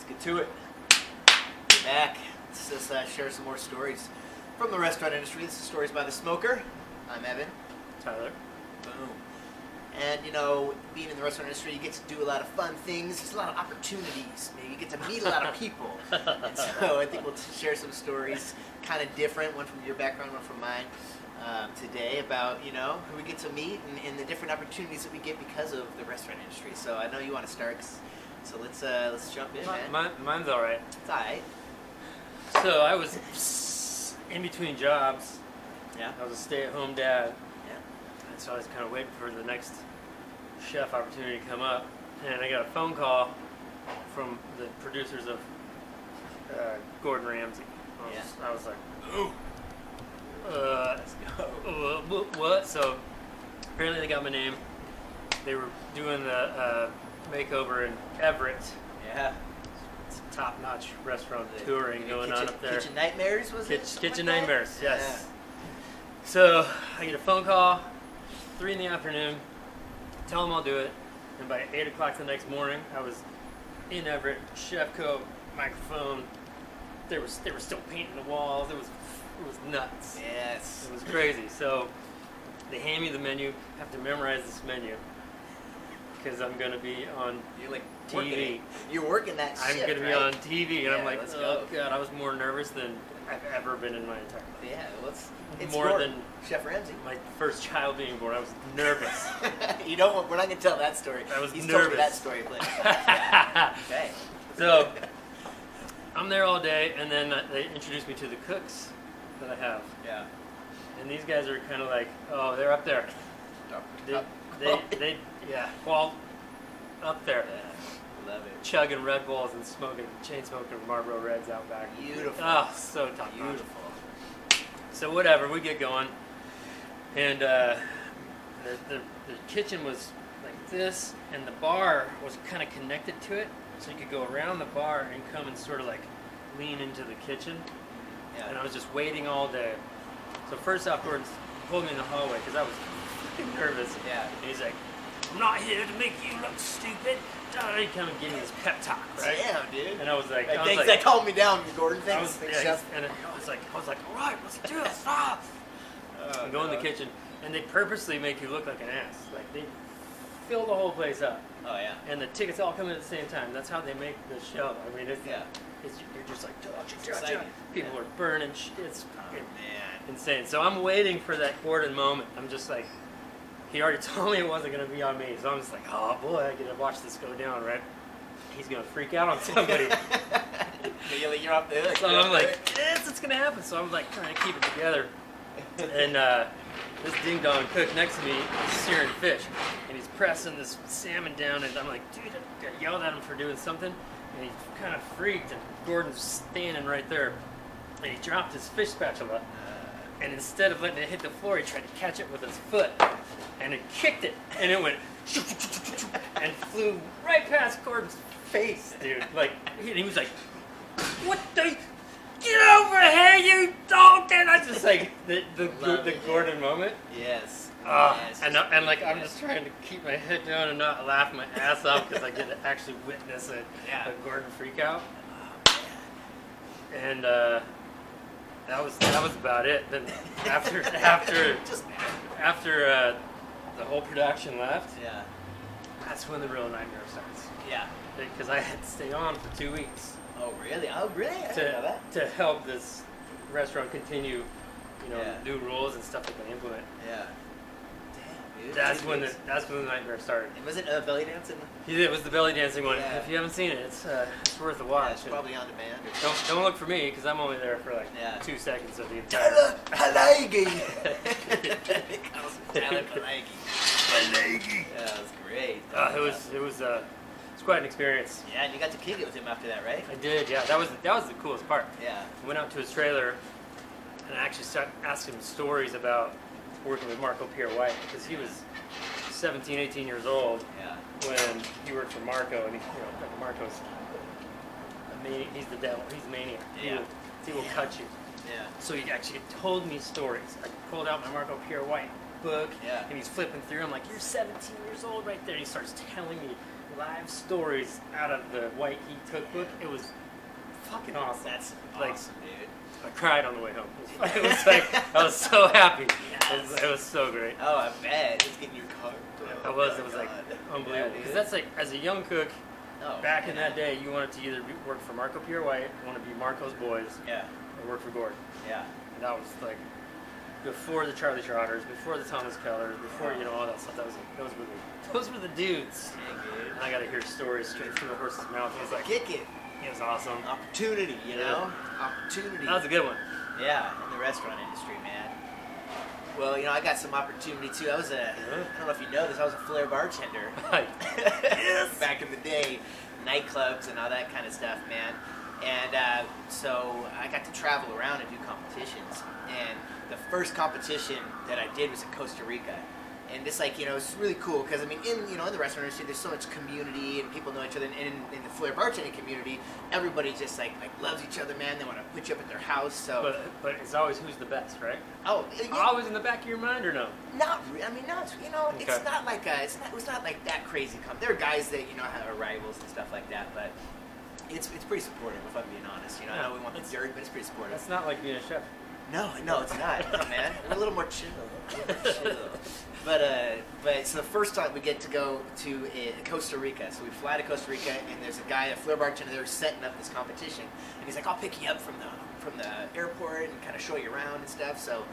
Let's get to it. We're back. Let's share some more stories from the restaurant industry. This is Stories by the Smoker. I'm Evan. Tyler. Boom. And you know, being in the restaurant industry, you get to do a lot of fun things. There's a lot of opportunities. Maybe you get to meet a lot of people. And so I think we'll share some stories, kind of different, one from your background, one from mine, today about, you know, who we get to meet and the different opportunities that we get because of the restaurant industry. So I know you want to start, so let's jump in, man. Mine's all right. It's all right. So I was in between jobs. Yeah. I was a stay-at-home dad. Yeah. And so I was kind of waiting for the next chef opportunity to come up. And I got a phone call from the producers of Gordon Ramsay. I was like, ooh. Let's go. What? So apparently they got my name. They were doing the makeover in Everett. Yeah. It's a top-notch restaurant touring going on up there. Kitchen Nightmares, was it? Kitchen like Nightmares, that? yes. So I get a phone call, 3 in the afternoon, tell them I'll do it. And by 8 o'clock the next morning, I was in Everett, chef coat, microphone. They were still painting the walls. It was nuts. Yes. It was crazy. So they hand me the menu. I have to memorize this menu because I'm going to be on You're like TV. You're working that I'm shift, going to be right? on TV, and Yeah, I'm like, let's oh go. God, I was more nervous than I've ever been in my entire life. Yeah, well, it's More than Chef Ramsay. my first child being born. I was nervous. You don't want, we're not going to tell that story. I was He's nervous. told me that story plenty of times. Yeah. Okay. So I'm there all day, and then they introduced me to the cooks that I have. Yeah. And these guys are kind of like, oh, they're up there. Yeah, well, up there. Yeah. Love it. Chugging Red Bulls and chain smoking Marlboro Reds out back. Beautiful. Oh, so top notch. Beautiful. So whatever, we get going, and the kitchen was like this, and the bar was kind of connected to it, so you could go around the bar and come and sort of like lean into the kitchen. Yeah. And I was just waiting all day. So first off, Gordon pulled me in the hallway because I was fucking nervous. Yeah. And he's like, "I'm not here to make you look stupid." He come and give me this pep talk, right? Damn, dude. And I was like, thanks that calmed me down, Gordon. I Thanks, was, thanks, yeah, Chef. and I was like, all right, let's do it. Stop. Oh, Go in the God. kitchen, and they purposely make you look like an ass. Like they fill the whole place up, Oh, yeah. and the tickets all come in at the same time. That's how they make the show. I mean, Yeah. you're just like, exciting. people are burning. It's Oh, fucking man. insane. So I'm waiting for that Gordon moment. I'm just like, he already told me it wasn't gonna be on me. So I'm just like, oh boy, I get to watch this go down, right? He's gonna freak out on somebody. You're off the hook. So I'm like, yes, it's gonna happen. So I'm like trying to keep it together. And this ding dong cook next to me is searing fish, and he's pressing this salmon down, and I'm like, dude, I yelled at him for doing something, and he kind of freaked. And Gordon's standing right there, and he dropped his fish spatula, and instead of letting it hit the floor, he tried to catch it with his foot, and it kicked it, and it went and flew right past Gordon's face, dude. Like, he was like, "What the? Get over here, you dog!" And I just like the Gordon moment. Yes. Yes. And like I'm just trying to keep my head down and not laugh my ass off because I get to actually witness a Gordon freak out. And that was about it. Then after the whole production left, Yeah. that's when the real nightmare starts. Yeah. Because I had to stay on for 2 weeks Oh, really? Oh, really? I didn't know that. to help this restaurant continue, Yeah. new rules and stuff that they implement. Yeah. Damn, dude. That's when the nightmare started. And was it belly dancing? It was the belly dancing one. Yeah. If you haven't seen it, it's worth a Yeah, watch. it's probably on demand. Don't look for me because I'm only there for like Yeah. 2 seconds of the entire. Tyler Palagi! Tyler Palagi. Palagi! Yeah, that was great. It was quite an experience. Yeah, and you got to kick it with him after that, right? I did, yeah. That was the coolest part. Yeah. I went out to his trailer and I actually started asking him stories about working with Marco Pierre White because he was 17, 18 years old Yeah. when he worked for Marco, and Marco's he's the devil. He's a maniac. Yeah. He will cut you. Yeah. So he actually told me stories. I pulled out my Marco Pierre White book, Yeah. and he's flipping through. I'm like, "You're 17 years old, right there." And he starts telling me live stories out of the White Heat cookbook. It was fucking awesome. That's like, awesome, dude. I cried on the way home. It was like I was so happy. Yes. It was so great. Oh, I bet. Just getting your car. It was like unbelievable. Because that's like, as a young cook, back in that day, you wanted to either work for Marco Pierre White, want to be Marco's boys, Yeah. or work for Gordon. Yeah. And that was like before the Charlie Trotters, before the Thomas Kellers, before all that stuff. Those were the dudes. Yeah, dude. And I got to hear stories straight from the horse's mouth. It was like, Kick it. it was awesome. Opportunity, you know? Opportunity. That was a good one. Yeah, in the restaurant industry, man. Well, I got some opportunity too. I don't know if you know this, I was a flair bartender. Yes! Back in the day, nightclubs and all that kind of stuff, man. And so I got to travel around and do competitions. And the first competition that I did was in Costa Rica. And it's like, it's really cool because, I mean, in the restaurant industry, there's so much community and people know each other. And in the flair bartending community, everybody just like loves each other, man. They want to put you up at their house. So, but it's always who's the best, right? oh, Always in the back of your mind, or no? not really. I mean, no, it's Okay. it's not like it was not like that crazy. There are guys that have rivals and stuff like that, but it's pretty supportive. If I'm being honest, I know we want the dirt, but it's pretty supportive. That's not like being a chef. No, it's not. No, man, we're a little more chill. But so the first time we get to go to Costa Rica, so we fly to Costa Rica, and there's a flair bartender there setting up this competition, and he's like, "I'll pick you up from the airport and kind of show you around and stuff." So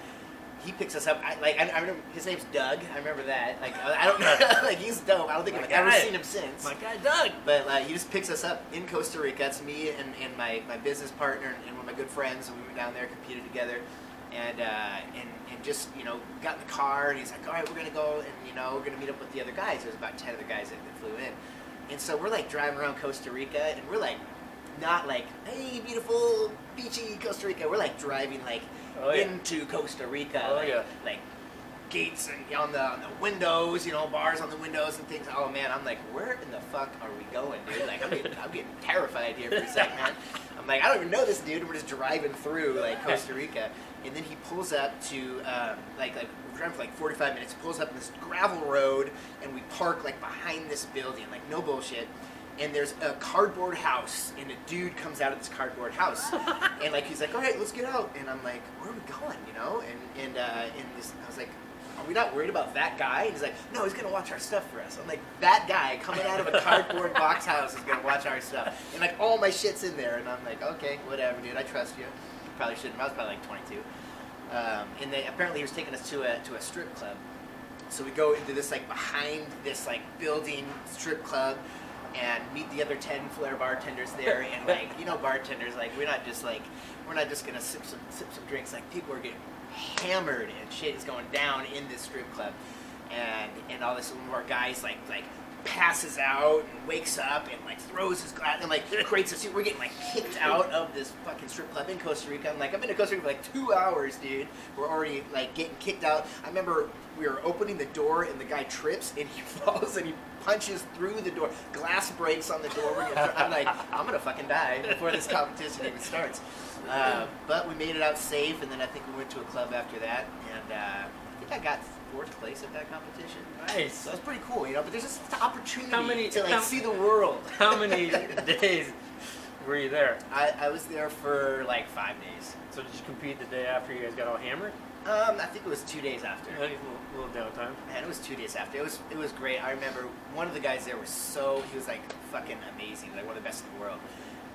he picks us up. I remember his name's Doug. I remember that. Like I don't know, like he's dope. I don't think I've ever seen him since. My guy Doug. But he just picks us up in Costa Rica. It's me and my business partner and one of my good friends, and we went down there, competed together, and just got in the car, and he's like, "All right, we're gonna go, and we're gonna meet up with the other guys." There's about 10 other guys that flew in, and so we're like driving around Costa Rica, and we're like not like, "Hey, beautiful beachy Costa Rica." We're like driving like into Costa Rica, like gates and on the windows, bars on the windows and things. Oh man, I'm like, where in the fuck are we going, dude? Like I'm getting terrified here for a second, man. I'm like, I don't even know this dude. We're just driving through like Costa Rica, and then he pulls up to like we're driving for like 45 minutes. He pulls up in this gravel road, and we park like behind this building, like no bullshit. And there's a cardboard house, and a dude comes out of this cardboard house, and like he's like, "All right, let's get out." And I'm like, "Where are we going?" And I was like, "Are we not worried about that guy?" And he's like, "No, he's gonna watch our stuff for us." I'm like, "That guy coming out of a cardboard box house is gonna watch our stuff," and like all my shit's in there, and I'm like, "Okay, whatever, dude. I trust you." Probably shouldn't. I was probably like 22, and apparently he was taking us to a strip club. So we go into this like behind this like building strip club, and meet the other 10 flair bartenders there, and like bartenders, like we're not just gonna sip some drinks. Like people are getting hammered and shit is going down in this strip club, and all this. One of our guys like passes out and wakes up and like throws his glass and like creates a suit. We're getting like kicked out of this fucking strip club in Costa Rica. I'm like, I've been to Costa Rica for like 2 hours, dude. We're already like getting kicked out. I remember we were opening the door and the guy trips and he falls and he punches through the door. Glass breaks on the door. I'm like, I'm gonna fucking die before this competition even starts. But we made it out safe, and then I think we went to a club after that, and I think I got 4th place at that competition. Nice. So that's pretty cool, but there's just an opportunity to see the world. How many days were you there? I was there for like 5 days. So did you compete the day after you guys got all hammered? I think it was 2 days after. A little downtime. Man, it was 2 days after. It was great. I remember one of the guys there he was like fucking amazing, like one of the best in the world.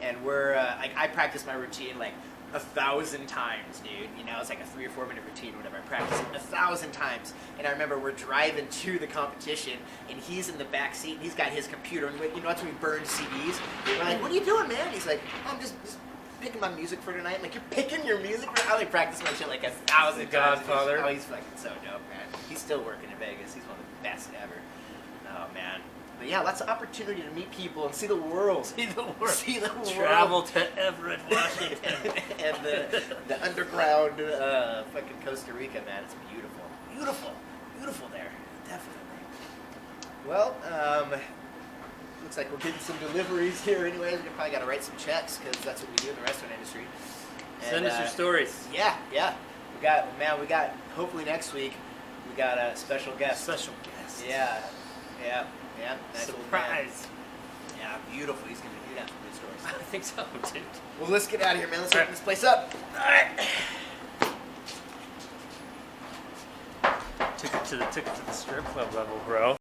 And we're like, I practiced my routine like 1,000 times, dude. It's like a 3 or 4 minute routine, whatever. I practiced it 1,000 times. And I remember we're driving to the competition, and he's in the back seat, and he's got his computer, and that's when we burned CDs. We're like, "What are you doing, man?" He's like, "I'm just picking my music for tonight." I'm like, "You're picking your music for?" I like practice my shit like 1,000 times. Godfather. Oh, he's fucking so dope, man. He's still working in Vegas. He's one of the best ever. Oh man. But yeah, lots of opportunity to meet people and see the world. See the world. See the world. Travel to Everett, Washington. And the underground fucking Costa Rica, man. It's beautiful. Beautiful there. Definitely. Well, looks like we're getting some deliveries here anyways. We probably got to write some checks because that's what we do in the restaurant industry. Send us your stories. Yeah. We got, hopefully next week, we got a special guest. Special guest. Yeah. Nice Surprise. Yeah, beautiful. He's gonna have some good stories. I think so, dude. Well, let's get out of here, man. Let's All open right. this place up. All right. Took it to the strip club level, bro.